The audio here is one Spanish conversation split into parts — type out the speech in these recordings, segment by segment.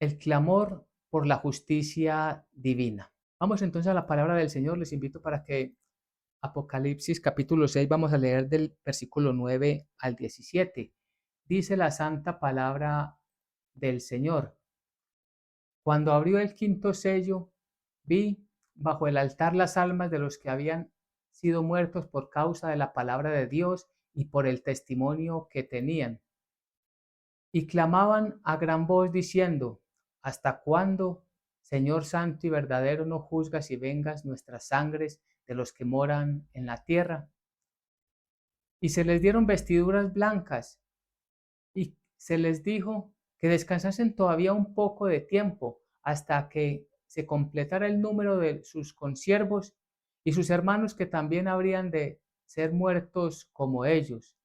El clamor por la justicia divina. Vamos entonces a la palabra del Señor. Les invito para que Apocalipsis capítulo 6 vamos a leer del versículo 9 al 17. Dice la santa palabra del Señor. Cuando abrió el quinto sello, vi bajo el altar las almas de los que habían sido muertos por causa de la palabra de Dios y por el testimonio que tenían. Y clamaban a gran voz diciendo: ¿Hasta cuándo, Señor santo y verdadero, no juzgas y vengas nuestras sangres de los que moran en la tierra? Y se les dieron vestiduras blancas, y se les dijo que descansasen todavía un poco de tiempo hasta que se completara el número de sus consiervos y sus hermanos, que también habrían de ser muertos como ellos.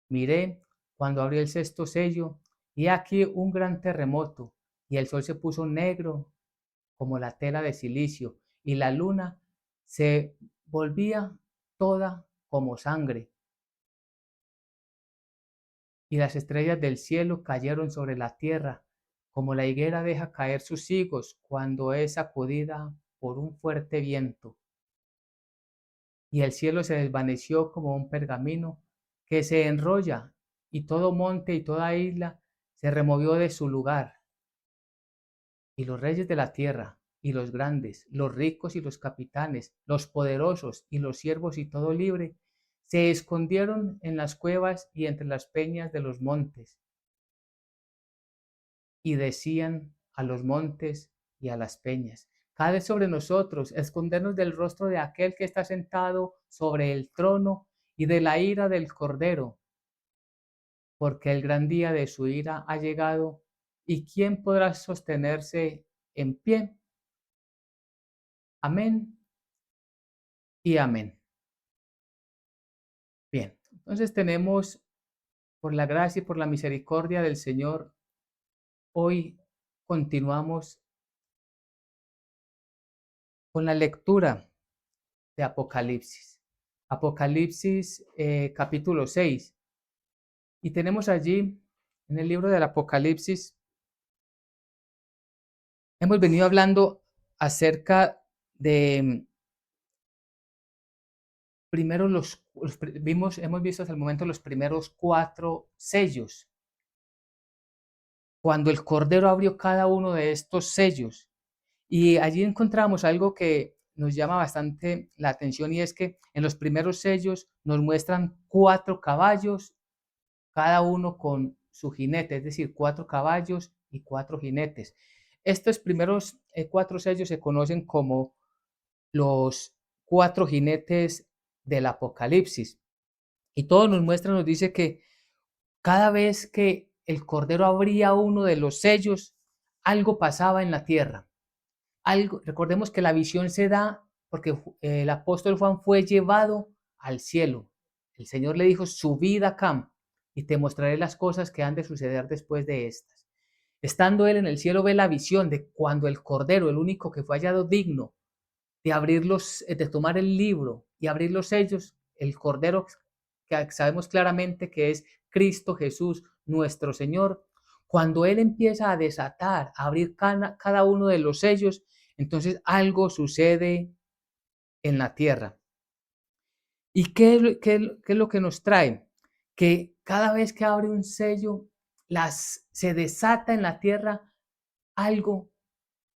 Miré cuando abrió el sexto sello, y aquí un gran terremoto, y el sol se puso negro como la tela de silicio, y la luna se volvía toda como sangre, y las estrellas del cielo cayeron sobre la tierra, como la higuera deja caer sus higos cuando es sacudida por un fuerte viento. Y el cielo se desvaneció como un pergamino que se enrolla, y todo monte y toda isla se removió de su lugar. Y los reyes de la tierra, y los grandes, los ricos y los capitanes, los poderosos y los siervos y todo libre, se escondieron en las cuevas y entre las peñas de los montes, y decían a los montes y a las peñas: caed sobre nosotros, escondernos del rostro de aquel que está sentado sobre el trono y de la ira del Cordero, porque el gran día de su ira ha llegado, y ¿quién podrá sostenerse en pie? Amén y amén. Bien, entonces tenemos, por la gracia y por la misericordia del Señor, hoy continuamos con la lectura de Apocalipsis. Apocalipsis capítulo 6. Y tenemos allí, en el libro del Apocalipsis, hemos venido hablando acerca de, primero hemos visto hasta el momento los primeros 4 sellos, cuando el Cordero abrió cada uno de estos sellos. Y allí encontramos algo que nos llama bastante la atención, y es que en los primeros sellos nos muestran 4 caballos, cada uno con su jinete, es decir, 4 caballos y 4 jinetes. Estos primeros 4 sellos se conocen como los 4 jinetes del Apocalipsis. Y todo nos muestra, nos dice que cada vez que el Cordero abría uno de los sellos, algo pasaba en la tierra. Algo, recordemos que la visión se da porque el apóstol Juan fue llevado al cielo. El Señor le dijo: subid acá y te mostraré las cosas que han de suceder después de estas. Estando él en el cielo, ve la visión de cuando el Cordero, el único que fue hallado digno de de tomar el libro y abrir los sellos, el Cordero, que sabemos claramente que es Cristo Jesús, nuestro Señor. Cuando Él empieza a desatar, a abrir cada uno de los sellos, entonces algo sucede en la tierra. ¿Y qué es lo que nos trae? Que cada vez que abre un sello, se desata en la tierra algo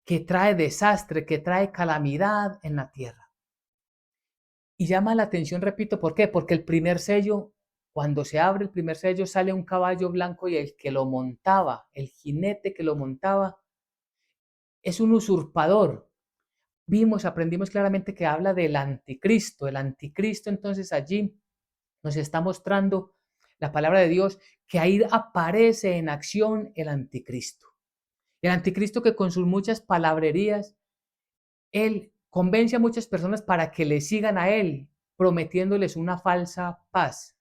que trae desastre, que trae calamidad en la tierra. Y llama la atención, repito, ¿por qué? Porque el primer sello, cuando se abre el primer sello, sale un caballo blanco, y el que lo montaba, el jinete que lo montaba, es un usurpador. Aprendimos claramente que habla del anticristo. El anticristo, entonces, allí nos está mostrando la palabra de Dios, que ahí aparece en acción el anticristo. El anticristo, que con sus muchas palabrerías, él convence a muchas personas para que le sigan a él, prometiéndoles una falsa paz.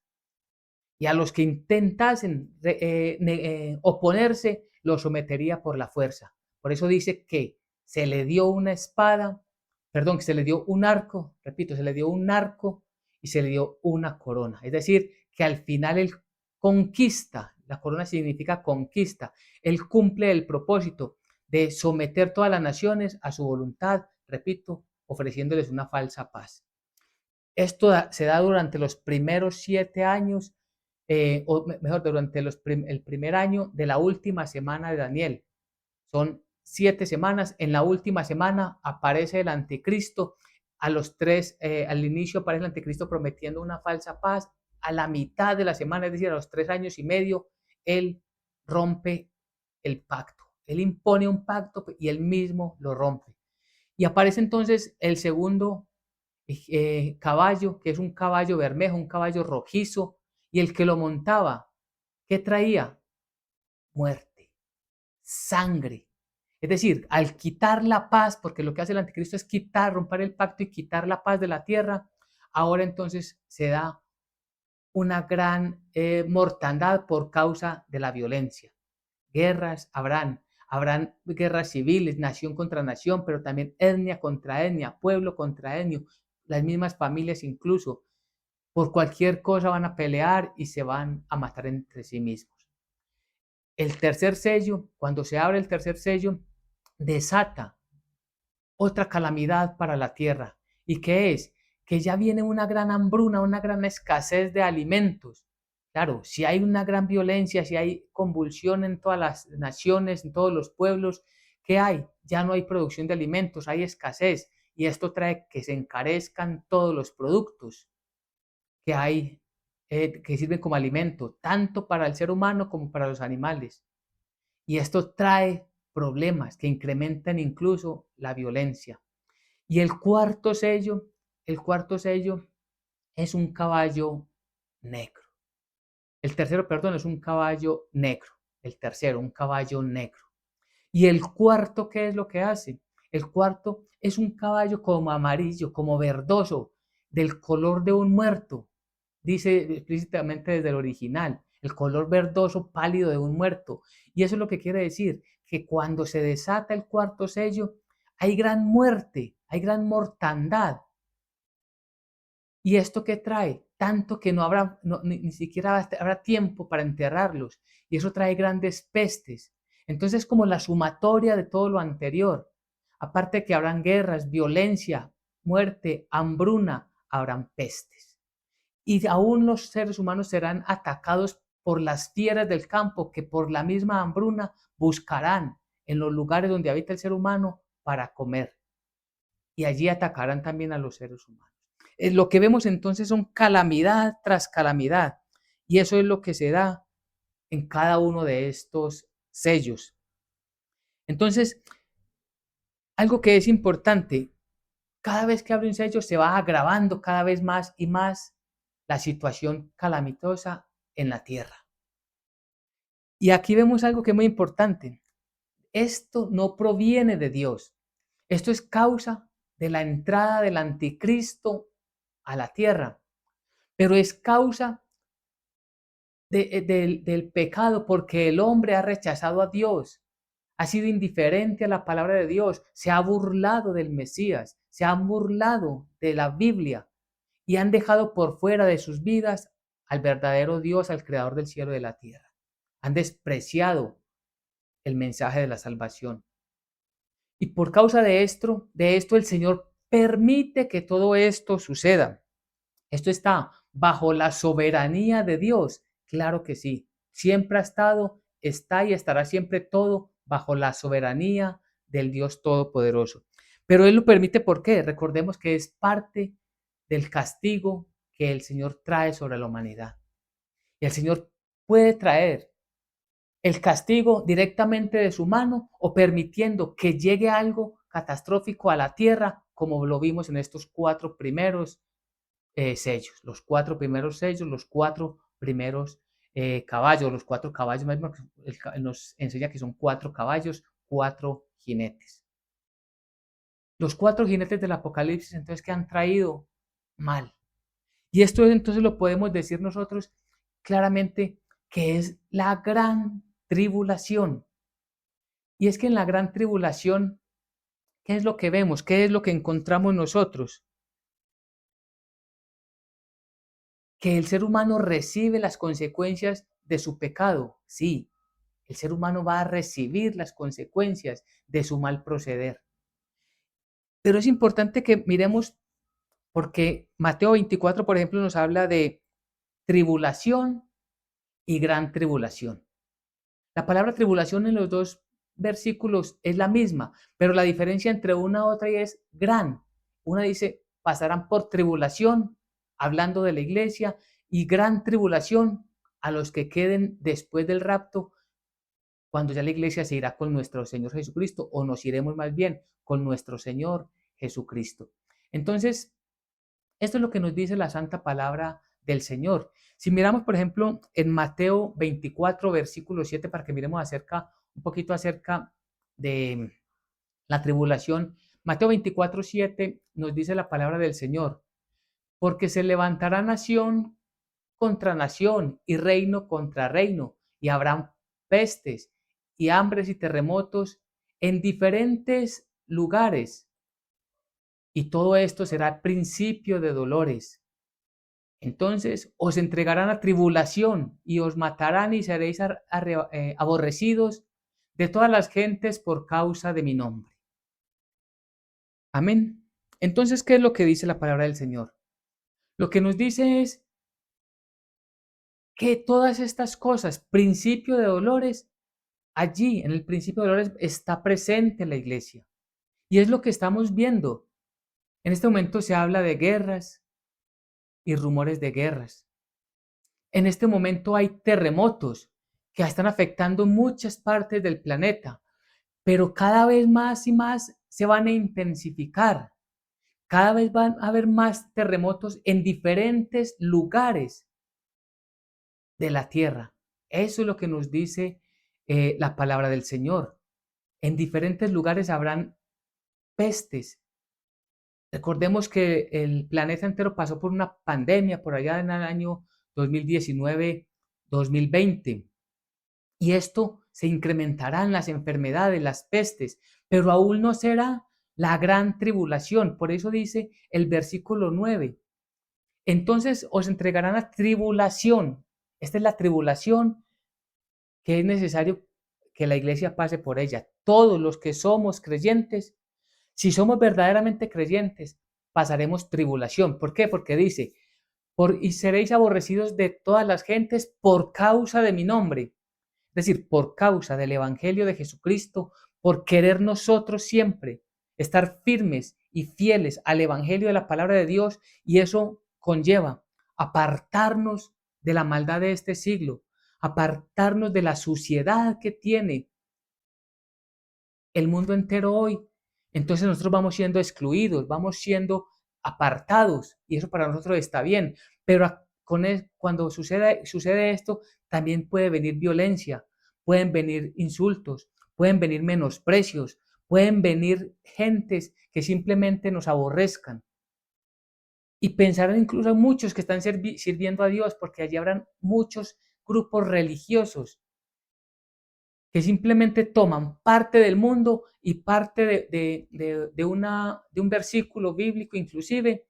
Y a los que intentasen oponerse, los sometería por la fuerza. Por eso dice que se le dio una espada, perdón, que se le dio un arco, repito, se le dio un arco y se le dio una corona. Es decir, que al final él conquista, La corona significa conquista. Él cumple el propósito de someter todas las naciones a su voluntad, repito, ofreciéndoles una falsa paz. Esto se da durante los primeros 7 años, o mejor, durante el primer año de la última semana de Daniel. Son 7 semanas. En la última semana aparece el anticristo. Al inicio aparece el anticristo prometiendo una falsa paz. A la mitad de la semana, es decir, a los 3 años y medio, él rompe el pacto. Él impone un pacto y él mismo lo rompe. Y aparece entonces el segundo caballo, que es un caballo bermejo, un caballo rojizo, y el que lo montaba, ¿qué traía? Muerte, sangre. Es decir, al quitar la paz, porque lo que hace el anticristo es romper el pacto y quitar la paz de la tierra, ahora entonces se da una gran mortandad por causa de la violencia. Guerras habrán guerras civiles, nación contra nación, pero también etnia contra etnia, pueblo contra etnia, las mismas familias incluso. Por cualquier cosa van a pelear y se van a matar entre sí mismos. El tercer sello, cuando se abre el tercer sello, desata otra calamidad para la tierra. ¿Y qué es? Que ya viene una gran hambruna, una gran escasez de alimentos. Claro, si hay una gran violencia, si hay convulsión en todas las naciones, en todos los pueblos, ¿qué hay? Ya no hay producción de alimentos, hay escasez. Y esto trae que se encarezcan todos los productos que hay, que sirven como alimento, tanto para el ser humano como para los animales. Y esto trae problemas que incrementan incluso la violencia. Y el cuarto sello es un caballo negro. El tercero, perdón, es un caballo negro. El tercero, un caballo negro. Y el cuarto, ¿qué es lo que hace? El cuarto es un caballo como amarillo, como verdoso, del color de un muerto. Dice explícitamente desde el original, el color verdoso pálido de un muerto. Y eso es lo que quiere decir, que cuando se desata el cuarto sello, hay gran muerte, hay gran mortandad. ¿Y esto qué trae? Tanto que no habrá, ni siquiera habrá tiempo para enterrarlos. Y eso trae grandes pestes. Entonces, como la sumatoria de todo lo anterior. Aparte que habrán guerras, violencia, muerte, hambruna, habrán pestes. Y aún los seres humanos serán atacados por las fieras del campo que por la misma hambruna buscarán en los lugares donde habita el ser humano para comer. Y allí atacarán también a los seres humanos. Lo que vemos entonces son calamidad tras calamidad. Y eso es lo que se da en cada uno de estos sellos. Entonces, algo que es importante, cada vez que abre un sello se va agravando cada vez más y más la situación calamitosa en la tierra. Y aquí vemos algo que es muy importante. Esto no proviene de Dios. Esto es causa de la entrada del anticristo a la tierra, pero es causa del pecado porque el hombre ha rechazado a Dios, ha sido indiferente a la palabra de Dios, se ha burlado del Mesías, se han burlado de la Biblia y han dejado por fuera de sus vidas al verdadero Dios, al creador del cielo y de la tierra. Han despreciado el mensaje de la salvación. Y por causa de esto el Señor permite que todo esto suceda. Esto está bajo la soberanía de Dios. Claro que sí. Siempre ha estado, está y estará siempre todo bajo la soberanía del Dios Todopoderoso. Pero Él lo permite, ¿por qué? Recordemos que es parte del castigo que el Señor trae sobre la humanidad. Y el Señor puede traer el castigo directamente de su mano o permitiendo que llegue algo catastrófico a la tierra, como lo vimos en estos 4 primeros sellos, los 4 primeros sellos, los 4 primeros caballos, los 4 caballos, nos enseña que son 4 caballos, 4 jinetes. Los 4 jinetes del Apocalipsis entonces que han traído mal. Y esto entonces lo podemos decir nosotros claramente que es la gran tribulación. Y es que en la gran tribulación, ¿qué es lo que vemos? ¿Qué es lo que encontramos nosotros? que el ser humano recibe las consecuencias de su pecado. Sí, el ser humano va a recibir las consecuencias de su mal proceder. Pero es importante que miremos porque Mateo 24, por ejemplo, nos habla de tribulación y gran tribulación. La palabra tribulación en los dos versículos es la misma, pero la diferencia entre una y otra es gran. Una dice, pasarán por tribulación, hablando de la iglesia, y gran tribulación a los que queden después del rapto, cuando ya la iglesia se irá con nuestro Señor Jesucristo, o nos iremos más bien con nuestro Señor Jesucristo. Entonces, esto es lo que nos dice la santa palabra del Señor. Si miramos, por ejemplo, en Mateo 24, versículo 7, para que miremos un poquito acerca de la tribulación. Mateo 24, 7 nos dice la palabra del Señor, porque se levantará nación contra nación y reino contra reino, y habrán pestes y hambres y terremotos en diferentes lugares, y todo esto será principio de dolores. Entonces os entregarán a tribulación y os matarán y seréis aborrecidos de todas las gentes por causa de mi nombre. Amén. Entonces, ¿qué es lo que dice la palabra del Señor? Lo que nos dice es que todas estas cosas, principio de dolores, allí en el principio de dolores está presente la iglesia. Y es lo que estamos viendo. En este momento se habla de guerras y rumores de guerras. En este momento hay terremotos que están afectando muchas partes del planeta, pero cada vez más y más se van a intensificar. Cada vez van a haber más terremotos en diferentes lugares de la tierra. Eso es lo que nos dice la palabra del Señor. En diferentes lugares habrán pestes. Recordemos que el planeta entero pasó por una pandemia por allá en el año 2019-2020. Y esto se incrementarán las enfermedades, las pestes, pero aún no será la gran tribulación. Por eso dice el versículo 9. Entonces os entregarán a tribulación. Esta es la tribulación que es necesario que la iglesia pase por ella. Todos los que somos creyentes, si somos verdaderamente creyentes, pasaremos tribulación. ¿Por qué? Porque dice, y seréis aborrecidos de todas las gentes por causa de mi nombre. Es decir, por causa del Evangelio de Jesucristo, por querer nosotros siempre estar firmes y fieles al Evangelio de la palabra de Dios, y eso conlleva apartarnos de la maldad de este siglo, apartarnos de la suciedad que tiene el mundo entero hoy. Entonces nosotros vamos siendo excluidos, vamos siendo apartados, y eso para nosotros está bien, pero cuando sucede esto, también puede venir violencia, pueden venir insultos, pueden venir menosprecios, pueden venir gentes que simplemente nos aborrezcan. Y pensar incluso en muchos que están sirviendo a Dios, porque allí habrán muchos grupos religiosos que simplemente toman parte del mundo y parte de un versículo bíblico inclusive,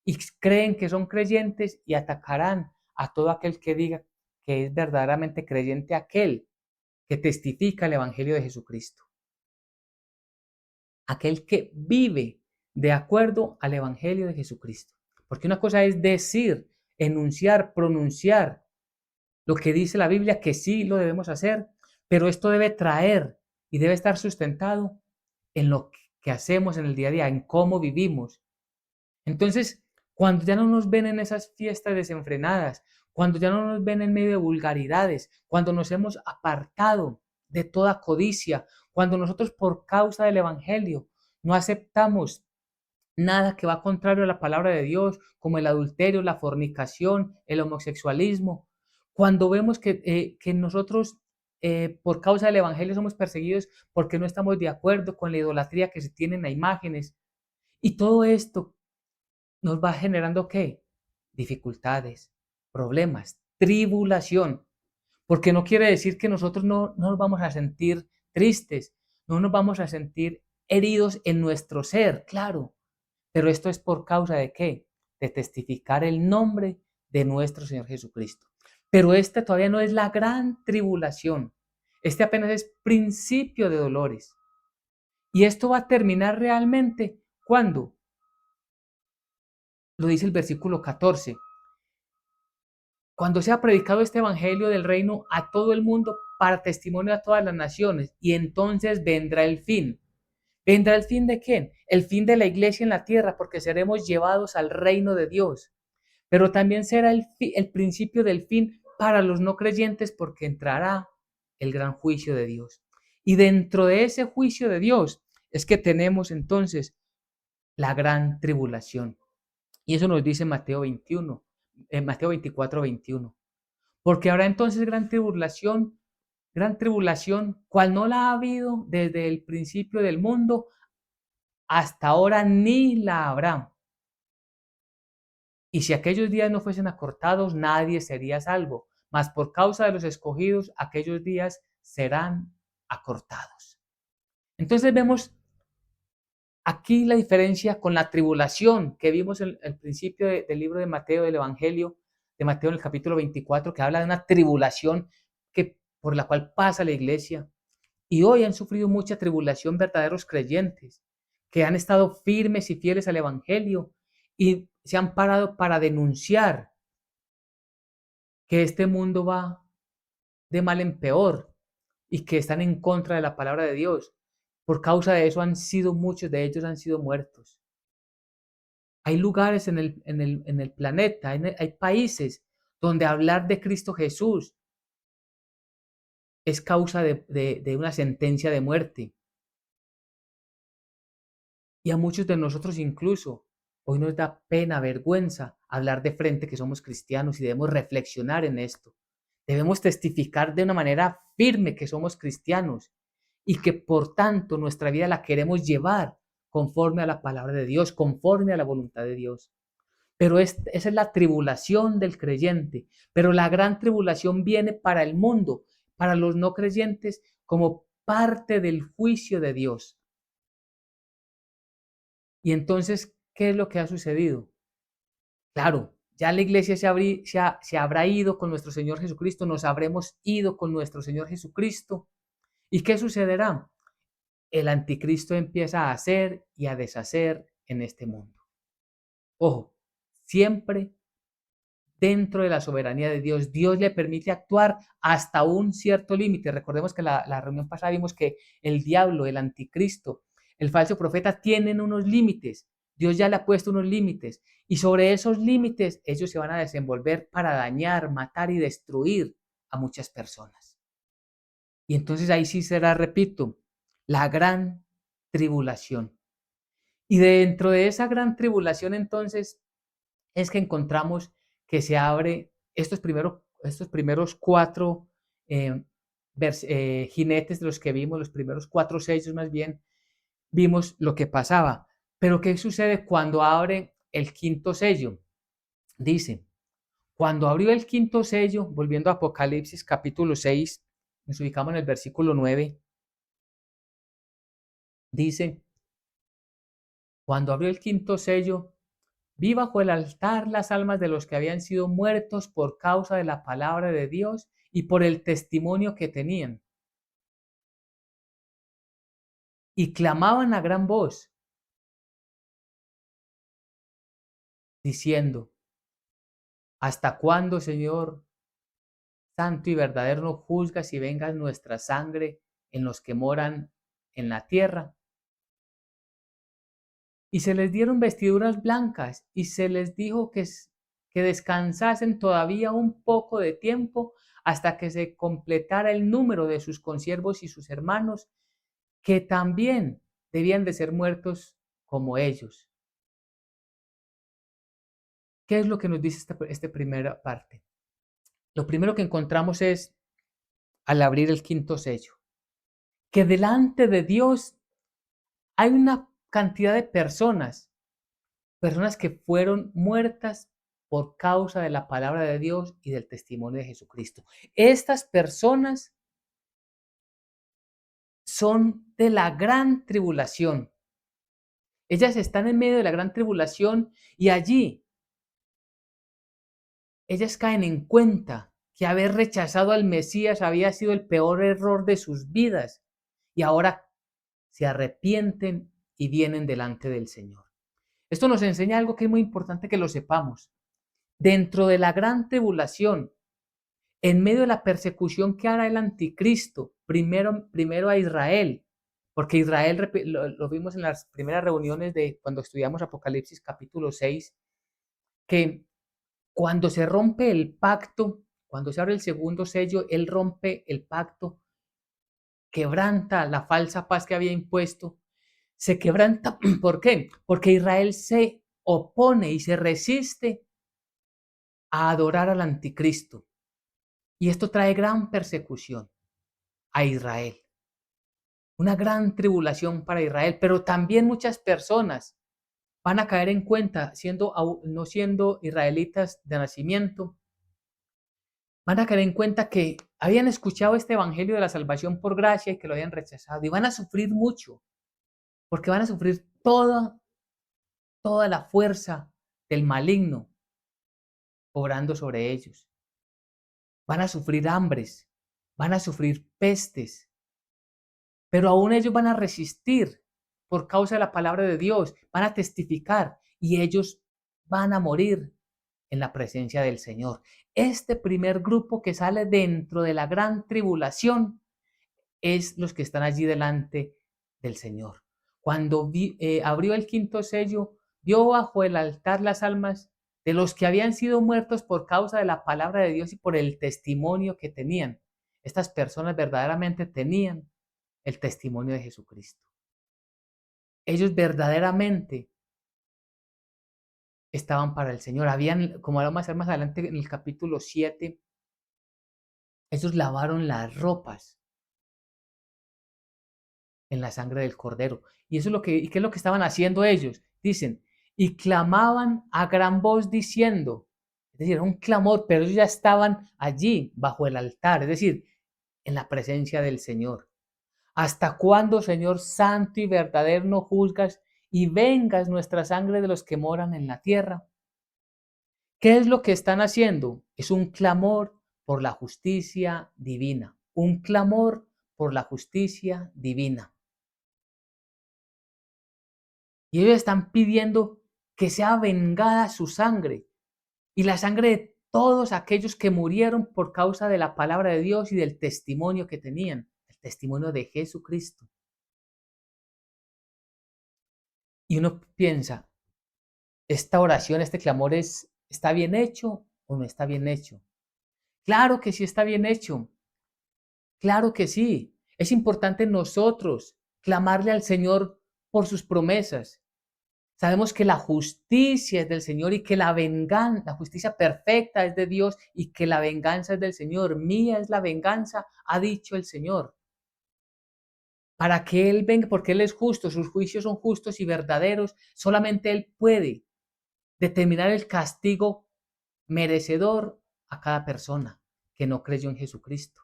y creen que son creyentes y atacarán a todo aquel que diga que es verdaderamente creyente, aquel que testifica el Evangelio de Jesucristo, aquel que vive de acuerdo al Evangelio de Jesucristo. Porque una cosa es decir, enunciar, pronunciar lo que dice la Biblia, que sí lo debemos hacer, pero esto debe traer y debe estar sustentado en lo que hacemos en el día a día, en cómo vivimos. Entonces, cuando ya no nos ven en esas fiestas desenfrenadas, cuando ya no nos ven en medio de vulgaridades, cuando nos hemos apartado de toda codicia, cuando nosotros por causa del Evangelio no aceptamos nada que va contrario a la palabra de Dios, como el adulterio, la fornicación, el homosexualismo, cuando vemos que nosotros por causa del Evangelio somos perseguidos porque no estamos de acuerdo con la idolatría que se tienen a imágenes, y todo esto nos va generando ¿qué? Dificultades, problemas, tribulación, porque no quiere decir que nosotros no nos vamos a sentir tristes, no nos vamos a sentir heridos en nuestro ser, claro, pero esto es por causa de ¿qué? De testificar el nombre de nuestro Señor Jesucristo. Pero esta todavía no es la gran tribulación. Este apenas es principio de dolores. Y esto va a terminar realmente cuando, lo dice el versículo 14, cuando sea predicado este evangelio del reino a todo el mundo para testimonio a todas las naciones, y entonces vendrá el fin. ¿Vendrá el fin de quién? El fin de la iglesia en la tierra, porque seremos llevados al reino de Dios. Pero también será el principio del fin para los no creyentes, porque entrará el gran juicio de Dios. Y dentro de ese juicio de Dios es que tenemos entonces la gran tribulación. Y eso nos dice Mateo 21, Mateo 24, 21. Porque habrá entonces gran tribulación, cual no la ha habido desde el principio del mundo hasta ahora, ni la habrá. Y si aquellos días no fuesen acortados, nadie sería salvo, mas por causa de los escogidos, aquellos días serán acortados. Entonces vemos aquí la diferencia con la tribulación que vimos en el principio del libro de Mateo, del Evangelio de Mateo en el capítulo 24, que habla de una tribulación por la cual pasa la iglesia. Y hoy han sufrido mucha tribulación verdaderos creyentes, que han estado firmes y fieles al Evangelio y se han parado para denunciar que este mundo va de mal en peor y que están en contra de la palabra de Dios. Por causa de eso muchos de ellos han sido muertos. Hay lugares en el planeta, hay países donde hablar de Cristo Jesús es causa de una sentencia de muerte. Y a muchos de nosotros incluso hoy nos da pena, vergüenza hablar de frente que somos cristianos y debemos reflexionar en esto. Debemos testificar de una manera firme que somos cristianos y que por tanto nuestra vida la queremos llevar conforme a la palabra de Dios, conforme a la voluntad de Dios. Pero esa es la tribulación del creyente. Pero la gran tribulación viene para el mundo, para los no creyentes, como parte del juicio de Dios. Y entonces, ¿qué es lo que ha sucedido? Claro, ya la iglesia se habrá ido con nuestro Señor Jesucristo, nos habremos ido con nuestro Señor Jesucristo. ¿Y qué sucederá? El anticristo empieza a hacer y a deshacer en este mundo. Ojo, siempre dentro de la soberanía de Dios. Dios le permite actuar hasta un cierto límite. Recordemos que la reunión pasada vimos que el diablo, el anticristo, el falso profeta tienen unos límites. Dios ya le ha puesto unos límites y sobre esos límites ellos se van a desenvolver para dañar, matar y destruir a muchas personas. Y entonces ahí sí será, repito, la gran tribulación. Y dentro de esa gran tribulación entonces es que encontramos que se abre estos primeros cuatro jinetes de los que vimos, los primeros cuatro sellos más bien, vimos lo que pasaba. Pero ¿qué sucede cuando abre el quinto sello? Dice, cuando abrió el quinto sello, volviendo a Apocalipsis capítulo 6, nos ubicamos en el versículo 9, dice, cuando abrió el quinto sello, vi bajo el altar las almas de los que habían sido muertos por causa de la palabra de Dios y por el testimonio que tenían. Y clamaban a gran voz, diciendo, ¿hasta cuándo, Señor, santo y verdadero, no juzgas y vengas nuestra sangre en los que moran en la tierra? Y se les dieron vestiduras blancas y se les dijo que descansasen todavía un poco de tiempo hasta que se completara el número de sus consiervos y sus hermanos, que también debían de ser muertos como ellos. ¿Qué es lo que nos dice esta primera parte? Lo primero que encontramos es, al abrir el quinto sello, que delante de Dios hay una cantidad de personas que fueron muertas por causa de la palabra de Dios y del testimonio de Jesucristo. Estas personas son de la gran tribulación. Ellas están en medio de la gran tribulación y allí ellas caen en cuenta que haber rechazado al Mesías había sido el peor error de sus vidas y ahora se arrepienten y vienen delante del Señor. Esto nos enseña algo que es muy importante que lo sepamos. Dentro de la gran tribulación, en medio de la persecución que hará el anticristo, primero a Israel, porque Israel, lo vimos en las primeras reuniones de cuando estudiamos Apocalipsis capítulo 6, que cuando se rompe el pacto, cuando se abre el segundo sello, él rompe el pacto, quebranta la falsa paz que había impuesto, se quebranta, ¿por qué? Porque Israel se opone y se resiste a adorar al anticristo. Y esto trae gran persecución a Israel, una gran tribulación para Israel, pero también muchas personas van a caer en cuenta, no siendo israelitas de nacimiento, van a caer en cuenta que habían escuchado este evangelio de la salvación por gracia y que lo habían rechazado. Y van a sufrir mucho, porque van a sufrir toda la fuerza del maligno obrando sobre ellos. Van a sufrir hambres, van a sufrir pestes, pero aún ellos van a resistir por causa de la palabra de Dios, van a testificar y ellos van a morir en la presencia del Señor. Este primer grupo que sale dentro de la gran tribulación es los que están allí delante del Señor. Cuando abrió el quinto sello, vio bajo el altar las almas de los que habían sido muertos por causa de la palabra de Dios y por el testimonio que tenían. Estas personas verdaderamente tenían el testimonio de Jesucristo. Ellos verdaderamente estaban para el Señor. Habían, como vamos a ver más adelante en el capítulo 7, ellos lavaron las ropas en la sangre del Cordero. Y eso es ¿y qué es lo que estaban haciendo ellos? Dicen, y clamaban a gran voz diciendo, es decir, era un clamor, pero ellos ya estaban allí, bajo el altar, es decir, en la presencia del Señor. ¿Hasta cuándo, Señor santo y verdadero, no juzgas y vengas nuestra sangre de los que moran en la tierra? ¿Qué es lo que están haciendo? Es un clamor por la justicia divina, un clamor por la justicia divina. Y ellos están pidiendo que sea vengada su sangre y la sangre de todos aquellos que murieron por causa de la palabra de Dios y del testimonio que tenían, el testimonio de Jesucristo. Y uno piensa, esta oración, este clamor ¿está bien hecho o no está bien hecho? Claro que sí está bien hecho. Claro que sí. Es importante nosotros clamarle al Señor por sus promesas. Sabemos que la justicia es del Señor y que la justicia perfecta es de Dios y que la venganza es del Señor. Mía es la venganza, ha dicho el Señor. Para que Él venga, porque Él es justo, sus juicios son justos y verdaderos, solamente Él puede determinar el castigo merecedor a cada persona que no creyó en Jesucristo.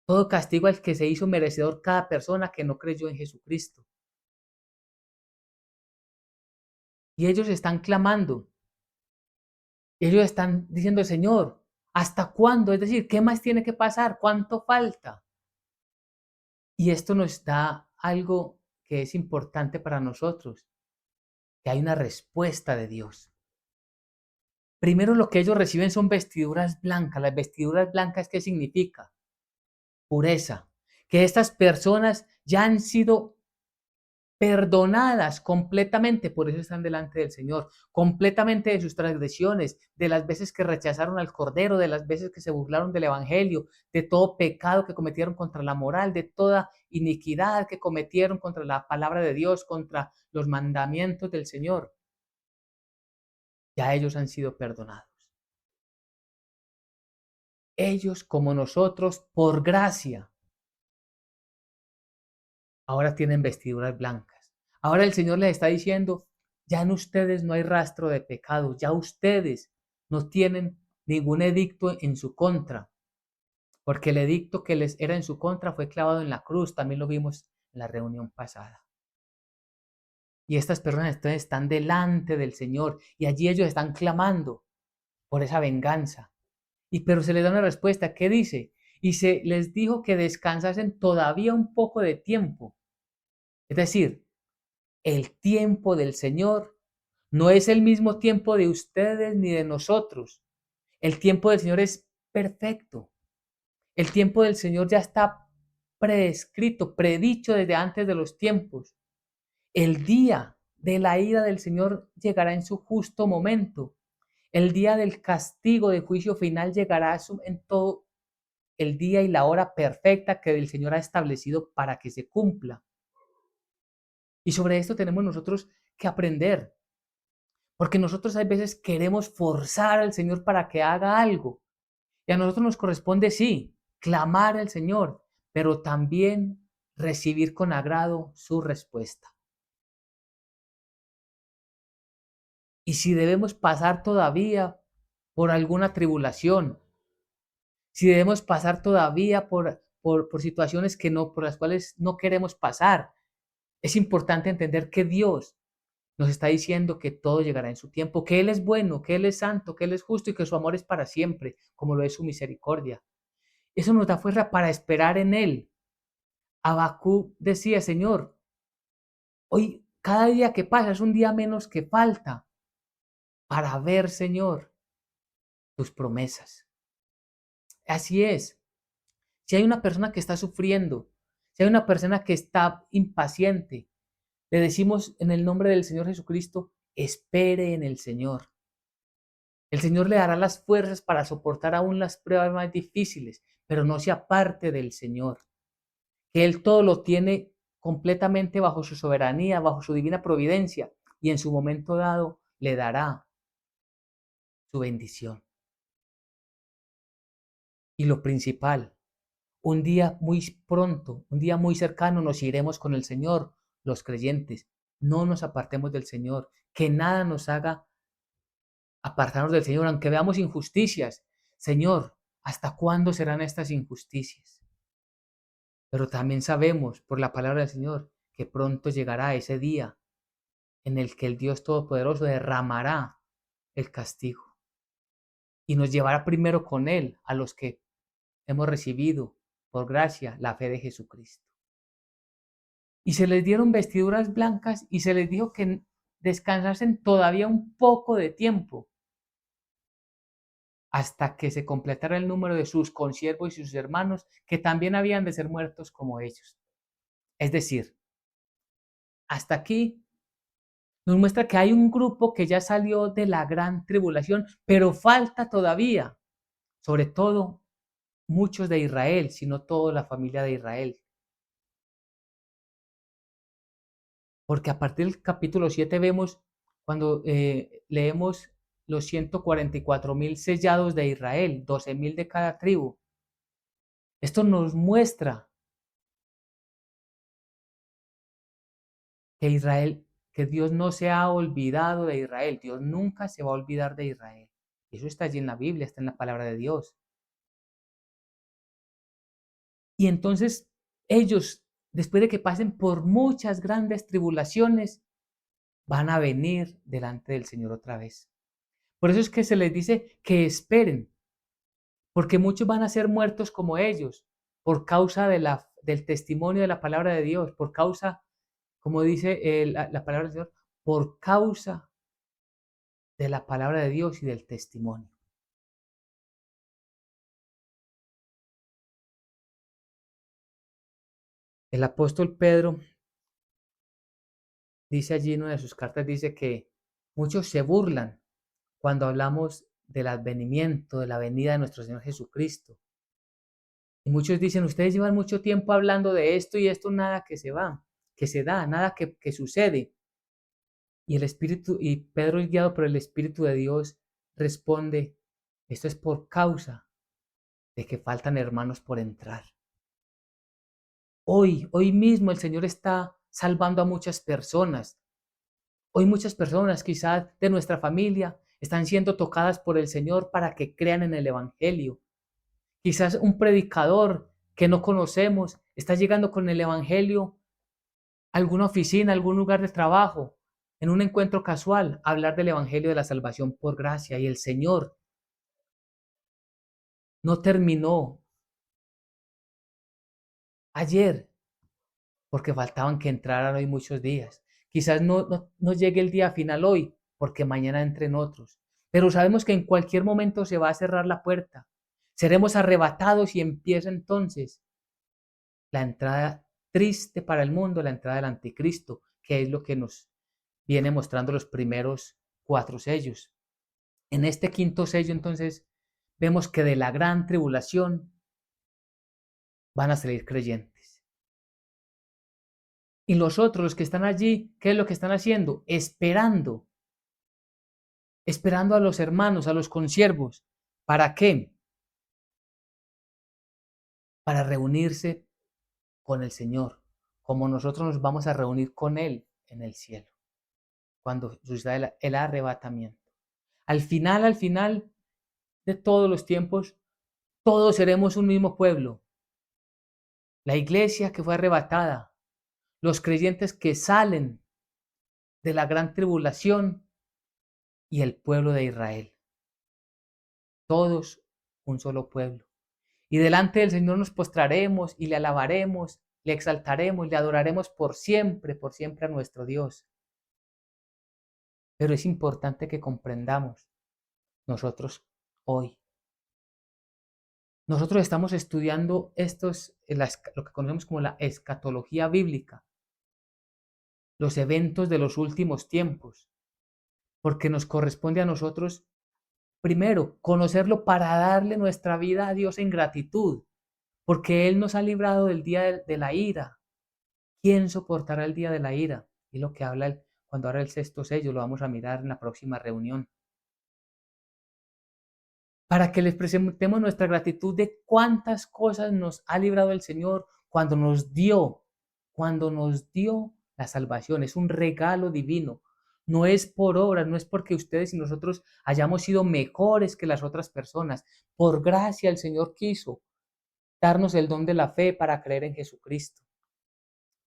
Todo castigo al que se hizo merecedor cada persona que no creyó en Jesucristo. Y ellos están clamando. Ellos están diciendo, Señor, ¿hasta cuándo? Es decir, ¿qué más tiene que pasar? ¿Cuánto falta? Y esto nos da algo que es importante para nosotros, que hay una respuesta de Dios. Primero lo que ellos reciben son vestiduras blancas. Las vestiduras blancas, ¿qué significa? Pureza. Que estas personas ya han sido perdonadas completamente, por eso están delante del Señor, completamente de sus transgresiones, de las veces que rechazaron al Cordero, de las veces que se burlaron del Evangelio, de todo pecado que cometieron contra la moral, de toda iniquidad que cometieron contra la palabra de Dios, contra los mandamientos del Señor. Ya ellos han sido perdonados. Ellos, como nosotros, por gracia, ahora tienen vestiduras blancas. Ahora el Señor les está diciendo, ya en ustedes no hay rastro de pecado, ya ustedes no tienen ningún edicto en su contra, porque el edicto que les era en su contra fue clavado en la cruz, también lo vimos en la reunión pasada. Y estas personas entonces están delante del Señor y allí ellos están clamando, por esa venganza. Pero se les da una respuesta. ¿Qué dice? Y se les dijo que descansasen todavía un poco de tiempo. Es decir, el tiempo del Señor no es el mismo tiempo de ustedes ni de nosotros. El tiempo del Señor es perfecto. El tiempo del Señor ya está prescrito, predicho desde antes de los tiempos. El día de la ira del Señor llegará en su justo momento. El día del castigo, de juicio final, llegará en todo el día y la hora perfecta que el Señor ha establecido para que se cumpla. Y sobre esto tenemos nosotros que aprender, porque nosotros a veces queremos forzar al Señor para que haga algo. Y a nosotros nos corresponde, sí, clamar al Señor, pero también recibir con agrado su respuesta. Y si debemos pasar todavía por alguna tribulación, si debemos pasar todavía por situaciones por las cuales no queremos pasar, es importante entender que Dios nos está diciendo que todo llegará en su tiempo, que Él es bueno, que Él es santo, que Él es justo y que su amor es para siempre, como lo es su misericordia. Eso nos da fuerza para esperar en Él. Habacuc decía, Señor, hoy cada día que pasa es un día menos que falta para ver, Señor, tus promesas. Así es. Si hay una persona que está sufriendo, si hay una persona que está impaciente, le decimos en el nombre del Señor Jesucristo, espere en el Señor. El Señor le dará las fuerzas para soportar aún las pruebas más difíciles, pero no se aparte del Señor, que Él todo lo tiene completamente bajo su soberanía, bajo su divina providencia, y en su momento dado le dará su bendición. Y lo principal, un día muy pronto, un día muy cercano nos iremos con el Señor, los creyentes. No nos apartemos del Señor, que nada nos haga apartarnos del Señor, aunque veamos injusticias. Señor, ¿hasta cuándo serán estas injusticias? Pero también sabemos por la palabra del Señor que pronto llegará ese día en el que el Dios Todopoderoso derramará el castigo y nos llevará primero con Él a los que hemos recibido por gracia la fe de Jesucristo. Y se les dieron vestiduras blancas y se les dijo que descansasen todavía un poco de tiempo hasta que se completara el número de sus consiervos y sus hermanos que también habían de ser muertos como ellos. Es decir, hasta aquí nos muestra que hay un grupo que ya salió de la gran tribulación, pero falta todavía, sobre todo muchos de Israel, sino toda la familia de Israel. Porque a partir del capítulo 7 vemos, cuando leemos los 144.000 sellados de Israel, 12.000 de cada tribu. Esto nos muestra que Israel, que Dios no se ha olvidado de Israel. Dios nunca se va a olvidar de Israel. Eso está allí en la Biblia, está en la palabra de Dios. Y entonces ellos, después de que pasen por muchas grandes tribulaciones, van a venir delante del Señor otra vez. Por eso es que se les dice que esperen, porque muchos van a ser muertos como ellos, por causa del testimonio de la palabra de Dios, por causa, como dice la palabra del Señor, por causa de la palabra de Dios y del testimonio. El apóstol Pedro dice allí en una de sus cartas, dice que muchos se burlan cuando hablamos del advenimiento, de la venida de nuestro Señor Jesucristo. Y muchos dicen, ustedes llevan mucho tiempo hablando de esto y esto nada que se va, que se da, nada que sucede. Y el Espíritu, y Pedro, guiado por el Espíritu de Dios, responde, esto es por causa de que faltan hermanos por entrar. Hoy mismo el Señor está salvando a muchas personas. Hoy muchas personas, quizás de nuestra familia, están siendo tocadas por el Señor para que crean en el Evangelio. Quizás un predicador que no conocemos está llegando con el Evangelio a alguna oficina, a algún lugar de trabajo, en un encuentro casual, a hablar del Evangelio de la salvación por gracia. Y el Señor no terminó ayer, porque faltaban que entraran hoy muchos días. Quizás no llegue el día final hoy, porque mañana entren otros. Pero sabemos que en cualquier momento se va a cerrar la puerta. Seremos arrebatados y empieza entonces la entrada triste para el mundo, la entrada del anticristo, que es lo que nos viene mostrando los primeros 4 sellos. En este quinto sello, entonces, vemos que de la gran tribulación van a salir creyentes. Y los otros, los que están allí, ¿qué es lo que están haciendo? Esperando a los hermanos, a los consiervos. ¿Para qué? Para reunirse con el Señor, como nosotros nos vamos a reunir con Él en el cielo, cuando suceda el arrebatamiento. Al final de todos los tiempos, todos seremos un mismo pueblo. La iglesia que fue arrebatada, los creyentes que salen de la gran tribulación y el pueblo de Israel. Todos un solo pueblo. Y delante del Señor nos postraremos y le alabaremos, le exaltaremos, le adoraremos por siempre a nuestro Dios. Pero es importante que comprendamos nosotros hoy. Nosotros estamos estudiando lo que conocemos como la escatología bíblica, los eventos de los últimos tiempos, porque nos corresponde a nosotros, primero, conocerlo para darle nuestra vida a Dios en gratitud, porque Él nos ha librado del día de la ira. ¿Quién soportará el día de la ira? Y lo que habla cuando abra el sexto sello, lo vamos a mirar en la próxima reunión. Para que les presentemos nuestra gratitud de cuántas cosas nos ha librado el Señor cuando nos dio la salvación. Es un regalo divino. No es por obra, no es porque ustedes y nosotros hayamos sido mejores que las otras personas. Por gracia el Señor quiso darnos el don de la fe para creer en Jesucristo.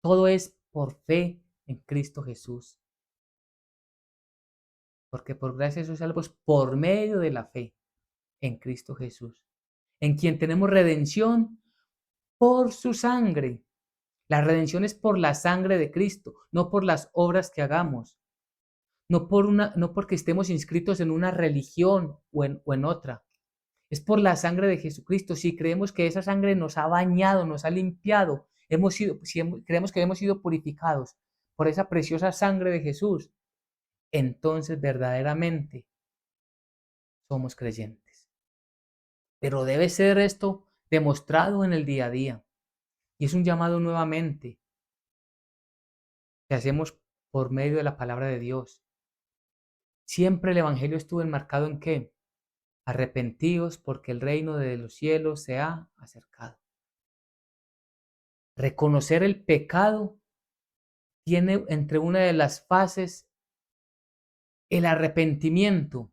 Todo es por fe en Cristo Jesús. Porque por gracia sois salvos por medio de la fe en Cristo Jesús, en quien tenemos redención por su sangre. La redención es por la sangre de Cristo, no por las obras que hagamos, no porque estemos inscritos en una religión o en otra. Es por la sangre de Jesucristo. Si creemos que esa sangre nos ha bañado, nos ha limpiado, creemos que hemos sido purificados por esa preciosa sangre de Jesús, entonces verdaderamente somos creyentes. Pero debe ser esto demostrado en el día a día. Y es un llamado nuevamente que hacemos por medio de la palabra de Dios. Siempre el Evangelio estuvo enmarcado en ¿qué? Arrepentíos porque el reino de los cielos se ha acercado. Reconocer el pecado tiene entre una de las fases el arrepentimiento.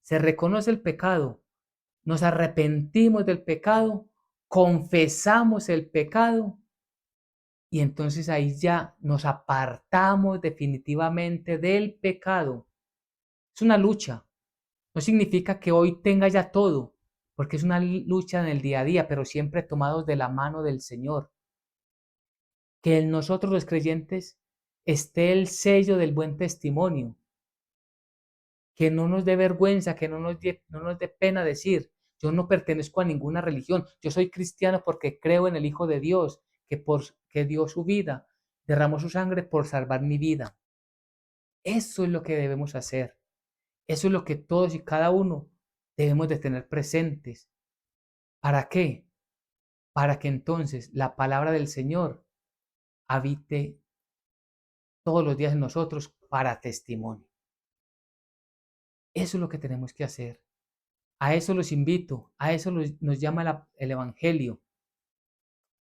Se reconoce el pecado, nos arrepentimos del pecado, confesamos el pecado y entonces ahí ya nos apartamos definitivamente del pecado. Es una lucha. No significa que hoy tenga ya todo, porque es una lucha en el día a día, pero siempre tomados de la mano del Señor. Que en nosotros los creyentes esté el sello del buen testimonio. Que no nos dé vergüenza, que no nos dé pena decir, yo no pertenezco a ninguna religión, yo soy cristiano porque creo en el Hijo de Dios, que dio su vida, derramó su sangre por salvar mi vida. Eso es lo que debemos hacer. Eso es lo que todos y cada uno debemos de tener presentes. ¿Para qué? Para que entonces la palabra del Señor habite todos los días en nosotros para testimonio. Eso es lo que tenemos que hacer. A eso los invito, a eso nos llama el Evangelio.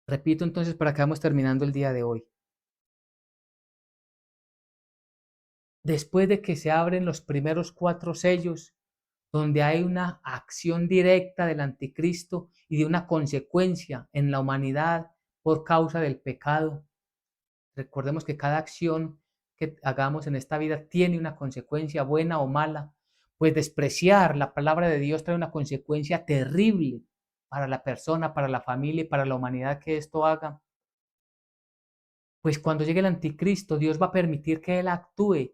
Repito entonces para que vamos terminando el día de hoy. Después de que se abren los primeros 4 sellos, donde hay una acción directa del anticristo y de una consecuencia en la humanidad por causa del pecado. Recordemos que cada acción que hagamos en esta vida tiene una consecuencia buena o mala. Pues despreciar la palabra de Dios trae una consecuencia terrible para la persona, para la familia y para la humanidad que esto haga, pues cuando llegue el anticristo, Dios va a permitir que él actúe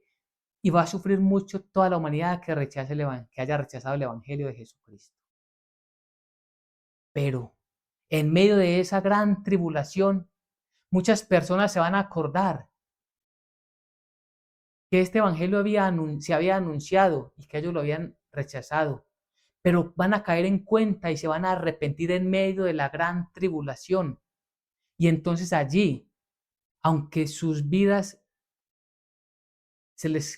y va a sufrir mucho toda la humanidad que rechace que haya rechazado el evangelio de Jesucristo. Pero en medio de esa gran tribulación, muchas personas se van a acordar que este evangelio se había anunciado y que ellos lo habían rechazado, pero van a caer en cuenta y se van a arrepentir en medio de la gran tribulación. Y entonces allí, aunque sus vidas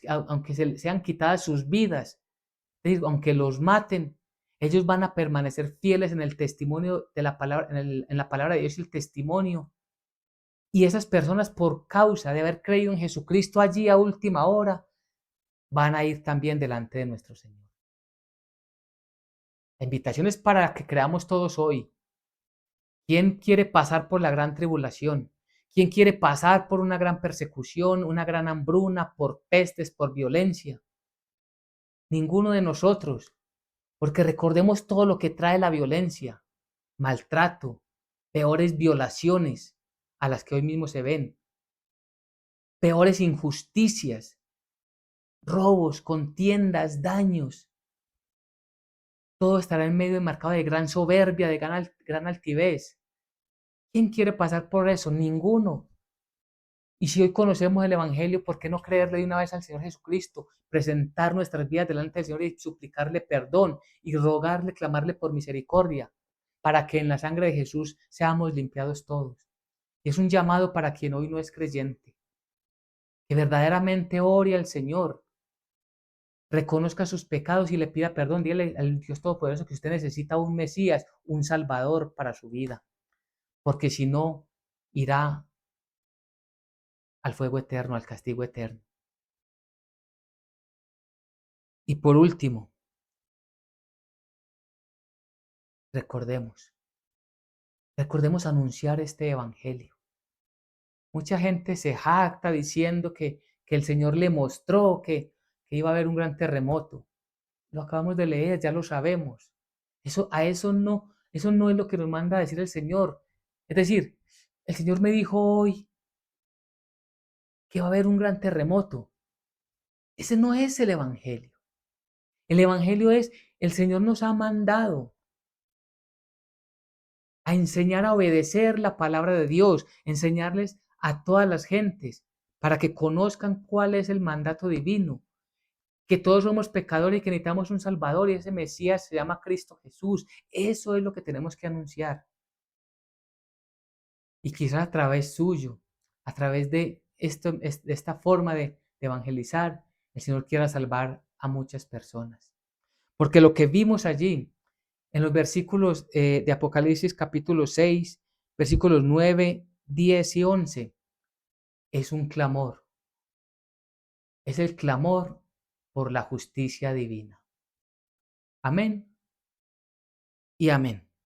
aunque sean quitadas sus vidas, es decir, aunque los maten, ellos van a permanecer fieles en el testimonio de la palabra, en la palabra de Dios y el testimonio. Y esas personas, por causa de haber creído en Jesucristo allí a última hora, van a ir también delante de nuestro Señor. La invitación es para que creamos todos hoy. ¿Quién quiere pasar por la gran tribulación? ¿Quién quiere pasar por una gran persecución, una gran hambruna, por pestes, por violencia? Ninguno de nosotros, porque recordemos todo lo que trae la violencia, maltrato, peores violaciones a las que hoy mismo se ven, peores injusticias, robos, contiendas, daños. Todo estará en medio enmarcado de gran soberbia, de gran altivez. ¿Quién quiere pasar por eso? Ninguno. Y si hoy conocemos el Evangelio, ¿por qué no creerle de una vez al Señor Jesucristo? Presentar nuestras vidas delante del Señor y suplicarle perdón y rogarle, clamarle por misericordia, para que en la sangre de Jesús seamos limpiados todos. Y es un llamado para quien hoy no es creyente, que verdaderamente ore al Señor, reconozca sus pecados y le pida perdón. Dígale al Dios Todopoderoso que usted necesita un Mesías, un Salvador para su vida, porque si no, irá al fuego eterno, al castigo eterno. Y por último, recordemos, recordemos anunciar este evangelio. Mucha gente se jacta diciendo que el Señor le mostró que iba a haber un gran terremoto. Lo acabamos de leer, ya lo sabemos. Eso no es lo que nos manda a decir el Señor. Es decir, el Señor me dijo hoy que va a haber un gran terremoto. Ese no es el evangelio. El evangelio es, el Señor nos ha mandado a enseñar a obedecer la palabra de Dios, enseñarles a todas las gentes para que conozcan cuál es el mandato divino, que todos somos pecadores y que necesitamos un Salvador y ese Mesías se llama Cristo Jesús. Eso es lo que tenemos que anunciar. Y quizás a través suyo, a través de esta forma de evangelizar, el Señor quiera salvar a muchas personas. Porque lo que vimos allí en los versículos de Apocalipsis capítulo 6, versículos 9, 10 y 11, es un clamor. Es el clamor por la justicia divina. Amén y amén.